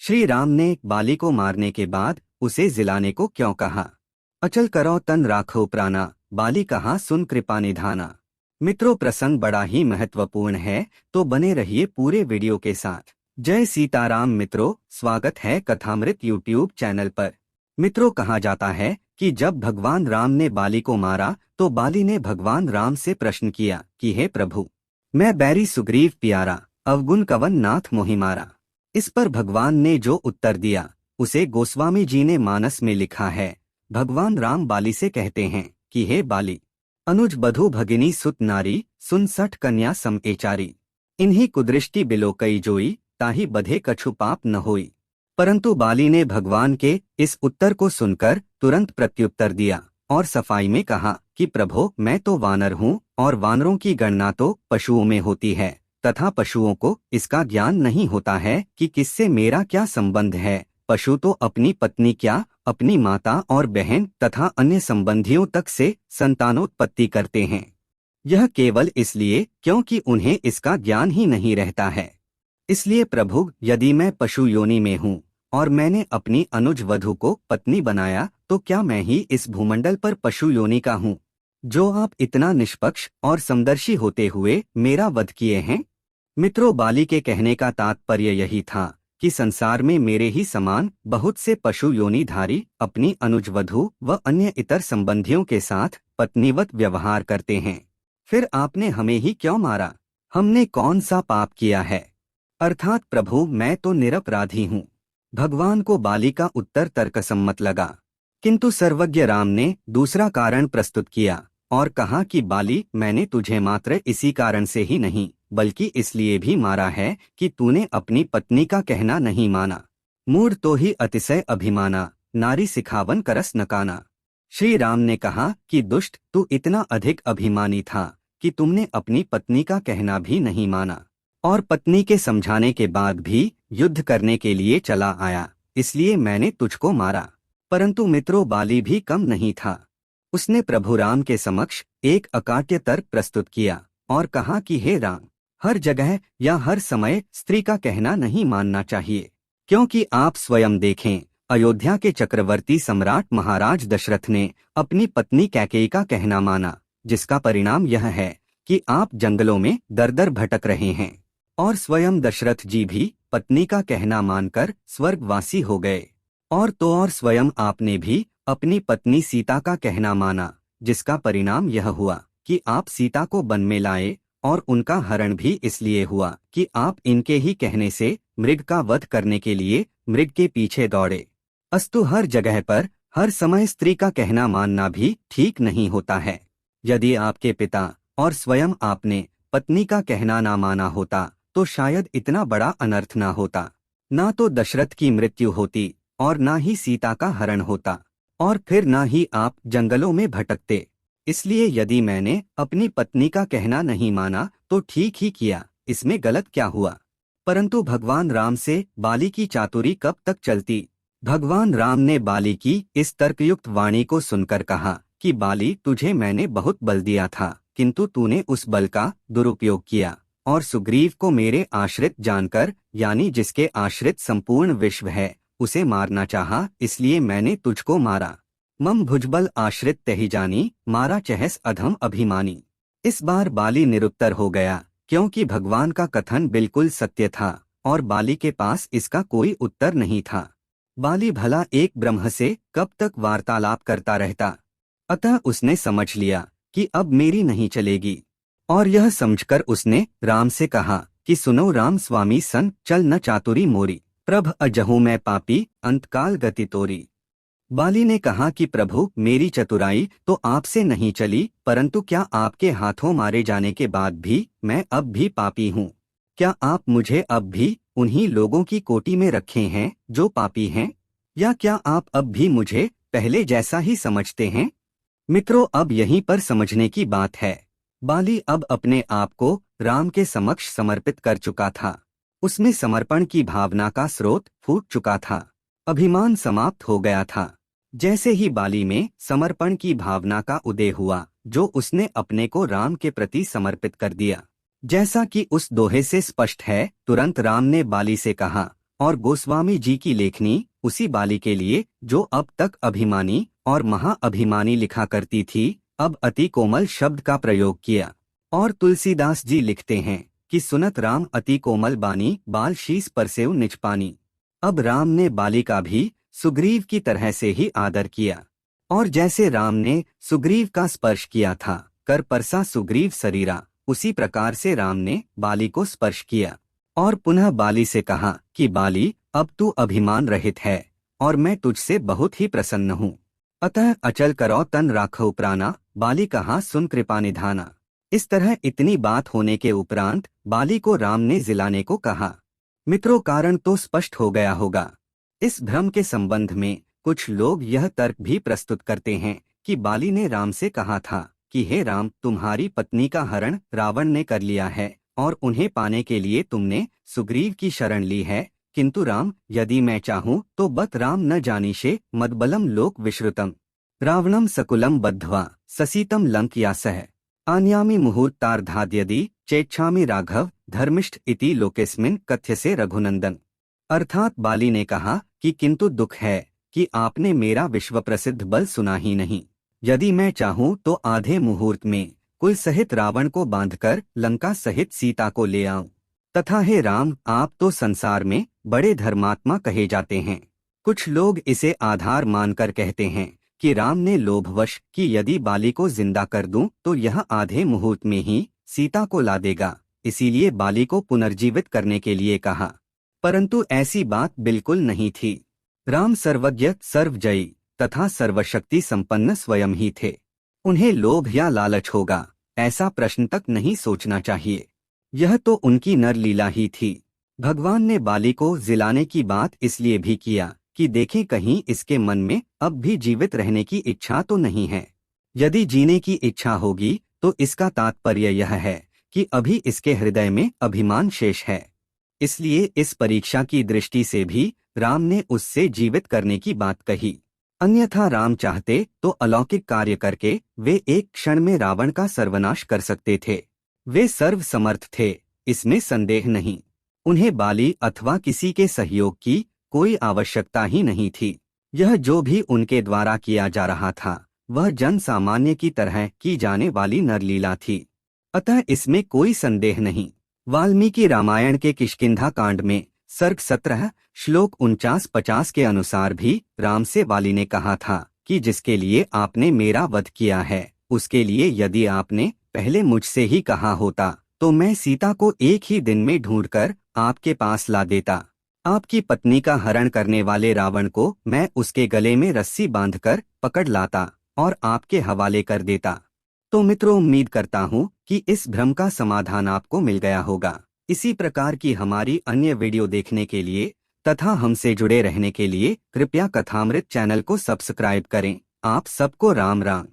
श्री राम ने बाली को मारने के बाद उसे जिलाने को क्यों कहा? अचल करो तन राखो प्राणा, बाली कहा सुन कृपा निधाना। मित्रों, प्रसंग बड़ा ही महत्वपूर्ण है, तो बने रहिए पूरे वीडियो के साथ। जय सीताराम मित्रों, स्वागत है कथामृत यूट्यूब चैनल पर। मित्रों, कहा जाता है कि जब भगवान राम ने बाली को मारा तो बाली ने भगवान राम से प्रश्न किया कि हे प्रभु, मैं बैरी सुग्रीव प्यारा, अवगुण कवन नाथ मोहि मारा। इस पर भगवान ने जो उत्तर दिया उसे गोस्वामी जी ने मानस में लिखा है। भगवान राम बाली से कहते हैं कि हे बाली, अनुज बधु भगिनी सुत नारी, सुन सठ कन्या सम एचारी। इन्हीं कुदृष्टि बिलो कई जोई, ताही बधे कछु पाप न होई। परंतु बाली ने भगवान के इस उत्तर को सुनकर तुरंत प्रत्युत्तर दिया और सफाई में कहा कि प्रभो, मैं तो वानर हूँ और वानरों की गणना तो पशुओं में होती है तथा पशुओं को इसका ज्ञान नहीं होता है कि किससे मेरा क्या संबंध है। पशु तो अपनी पत्नी क्या, अपनी माता और बहन तथा अन्य संबंधियों तक से संतानोत्पत्ति करते हैं। यह केवल इसलिए क्योंकि उन्हें इसका ज्ञान ही नहीं रहता है। इसलिए प्रभु, यदि मैं पशु योनि में हूँ और मैंने अपनी अनुज वधु को पत्नी बनाया, तो क्या मैं ही इस भूमंडल पर पशु योनि का हूँ, जो आप इतना निष्पक्ष और समदर्शी होते हुए मेरा वध किए हैं? मित्रों, बाली के कहने का तात्पर्य यही था कि संसार में मेरे ही समान बहुत से पशु योनिधारी अपनी अनुज वधु व अन्य इतर संबंधियों के साथ पत्नीवत व्यवहार करते हैं। फिर आपने हमें ही क्यों मारा? हमने कौन सा पाप किया है? अर्थात प्रभु, मैं तो निरपराधी हूँ। भगवान को बाली का उत्तर तर्कसम्मत लगा, किंतु सर्वज्ञ राम ने दूसरा कारण प्रस्तुत किया और कहा कि बाली, मैंने तुझे मात्र इसी कारण से ही नहीं बल्कि इसलिए भी मारा है कि तूने अपनी पत्नी का कहना नहीं माना। मूढ़ तो ही अतिशय अभिमाना, नारी सिखावन करस नकाना। श्री राम ने कहा कि दुष्ट, तू इतना अधिक अभिमानी था कि तुमने अपनी पत्नी का कहना भी नहीं माना और पत्नी के समझाने के बाद भी युद्ध करने के लिए चला आया, इसलिए मैंने तुझको मारा। परंतु मित्रों, बाली भी कम नहीं था। उसने प्रभु राम के समक्ष एक अकाट्य तर्क प्रस्तुत किया और कहा कि हे राम, हर जगह या हर समय स्त्री का कहना नहीं मानना चाहिए, क्योंकि आप स्वयं देखें, अयोध्या के चक्रवर्ती सम्राट महाराज दशरथ ने अपनी पत्नी कैकेयी का कहना माना, जिसका परिणाम यह है कि आप जंगलों में दर दर भटक रहे हैं। और स्वयं दशरथ जी भी पत्नी का कहना मानकर स्वर्गवासी हो गए। और तो और स्वयं आपने भी अपनी पत्नी सीता का कहना माना, जिसका परिणाम यह हुआ कि आप सीता को वन में लाए और उनका हरण भी इसलिए हुआ कि आप इनके ही कहने से मृग का वध करने के लिए मृग के पीछे दौड़े। अस्तु हर जगह पर हर समय स्त्री का कहना मानना भी ठीक नहीं होता है। यदि आपके पिता और स्वयं आपने पत्नी का कहना ना माना होता तो शायद इतना बड़ा अनर्थ ना होता। ना तो दशरथ की मृत्यु होती और ना ही सीता का हरण होता और फिर ना ही आप जंगलों में भटकते। इसलिए यदि मैंने अपनी पत्नी का कहना नहीं माना तो ठीक ही किया, इसमें गलत क्या हुआ? परंतु भगवान राम से बाली की चातुरी कब तक चलती? भगवान राम ने बाली की इस तर्कयुक्त वाणी को सुनकर कहा कि बाली, तुझे मैंने बहुत बल दिया था, किंतु तूने उस बल का दुरुपयोग किया और सुग्रीव को मेरे आश्रित जानकर, यानी जिसके आश्रित संपूर्ण विश्व है, उसे मारना चाहा, इसलिए मैंने तुझको मारा। मम भुजबल आश्रित तहि जानी, मारा चहस अधम अभिमानी। इस बार बाली निरुत्तर हो गया, क्योंकि भगवान का कथन बिल्कुल सत्य था और बाली के पास इसका कोई उत्तर नहीं था। बाली भला एक ब्रह्म से कब तक वार्तालाप करता रहता? अतः उसने समझ लिया कि अब मेरी नहीं चलेगी और यह समझकर उसने राम से कहा कि सुनो राम स्वामी सन, चल न चातुरी मोरी, प्रभ अजहू मैं पापी, अंतकाल गति तोरी। बाली ने कहा कि प्रभु, मेरी चतुराई तो आपसे नहीं चली, परंतु क्या आपके हाथों मारे जाने के बाद भी मैं अब भी पापी हूँ? क्या आप मुझे अब भी उन्हीं लोगों की कोटि में रखे हैं जो पापी हैं, या क्या आप अब भी मुझे पहले जैसा ही समझते हैं? मित्रों, अब यहीं पर समझने की बात है। बाली अब अपने आप को राम के समक्ष समर्पित कर चुका था। उसमें समर्पण की भावना का स्रोत फूट चुका था, अभिमान समाप्त हो गया था। जैसे ही बाली में समर्पण की भावना का उदय हुआ, जो उसने अपने को राम के प्रति समर्पित कर दिया, जैसा कि उस दोहे से स्पष्ट है, तुरंत राम ने बाली से कहा, और गोस्वामी जी की लेखनी उसी बाली के लिए जो अब तक अभिमानी और महाअभिमानी लिखा करती थी, अब अति कोमल शब्द का प्रयोग किया। और तुलसीदास जी लिखते हैं कि सुनत राम अति कोमल बानी, बाल शीस परसेव निज पानी। अब राम ने बाली का भी सुग्रीव की तरह से ही आदर किया, और जैसे राम ने सुग्रीव का स्पर्श किया था, कर परसा सुग्रीव शरीरा, उसी प्रकार से राम ने बाली को स्पर्श किया और पुनः बाली से कहा कि बाली, अब तू अभिमान रहित है और मैं तुझसे बहुत ही प्रसन्न हूँ। अतः अचल करो तन राखो प्राणा, बाली कहा सुन कृपा निधाना। इस तरह इतनी बात होने के उपरांत बाली को राम ने जिलाने को कहा। मित्रों, कारण तो स्पष्ट हो गया होगा। इस भ्रम के संबंध में कुछ लोग यह तर्क भी प्रस्तुत करते हैं कि बाली ने राम से कहा था कि हे राम, तुम्हारी पत्नी का हरण रावण ने कर लिया है और उन्हें पाने के लिए तुमने सुग्रीव की शरण ली है, किंतु राम, यदि मैं चाहूं तो बत राम न जानीशे मदबलम लोक विश्रुतम रावणम सकुलम बद्ध्वा ससीतम लंकयासह आन्यामि मुहूर्तार्धाद्यदि चेच्छामि राघव धर्मिष्ठ इति लोकेस्मिन कथ्यसे रघुनंदन। अर्थात बाली ने कहा कि किंतु दुख है कि आपने मेरा विश्व प्रसिद्ध बल सुना ही नहीं। यदि मैं चाहूं तो आधे मुहूर्त में कुल सहित रावण को बांधकर लंका सहित सीता को ले आऊं। तथा हे राम, आप तो संसार में बड़े धर्मात्मा कहे जाते हैं। कुछ लोग इसे आधार मानकर कहते हैं कि राम ने लोभवश कि यदि बाली को जिंदा कर दूं तो यह आधे मुहूर्त में ही सीता को ला देगा, इसीलिए बाली को पुनर्जीवित करने के लिए कहा। परंतु ऐसी बात बिल्कुल नहीं थी। राम सर्वज्ञ, सर्वजयी तथा सर्वशक्ति संपन्न स्वयं ही थे। उन्हें लोभ या लालच होगा, ऐसा प्रश्न तक नहीं सोचना चाहिए। यह तो उनकी नर लीला ही थी। भगवान ने बाली को जिलाने की बात इसलिए भी किया कि देखें कहीं इसके मन में अब भी जीवित रहने की इच्छा तो नहीं है। यदि जीने की इच्छा होगी तो इसका तात्पर्य यह है कि अभी इसके हृदय में अभिमान शेष है। इसलिए इस परीक्षा की दृष्टि से भी राम ने उससे जीवित करने की बात कही। अन्यथा राम चाहते तो अलौकिक कार्य करके वे एक क्षण में रावण का सर्वनाश कर सकते थे। वे सर्व समर्थ थे, इसमें संदेह नहीं। उन्हें बाली अथवा किसी के सहयोग की कोई आवश्यकता ही नहीं थी। यह जो भी उनके द्वारा किया जा रहा था वह जन सामान्य की तरह की जाने वाली नरलीला थी, अतः इसमें कोई संदेह नहीं। वाल्मीकि रामायण के किष्किंधा कांड में सर्ग 17 श्लोक 49-50 के अनुसार भी राम से बाली ने कहा था कि जिसके लिए आपने मेरा वध किया है, उसके लिए यदि आपने पहले मुझसे ही कहा होता तो मैं सीता को एक ही दिन में ढूंढकर आपके पास ला देता। आपकी पत्नी का हरण करने वाले रावण को मैं उसके गले में रस्सी बांधकर पकड़ लाता और आपके हवाले कर देता। तो मित्रों, उम्मीद करता हूँ कि इस भ्रम का समाधान आपको मिल गया होगा। इसी प्रकार की हमारी अन्य वीडियो देखने के लिए तथा हमसे जुड़े रहने के लिए कृपया कथामृत चैनल को सब्सक्राइब करें। आप सबको राम राम।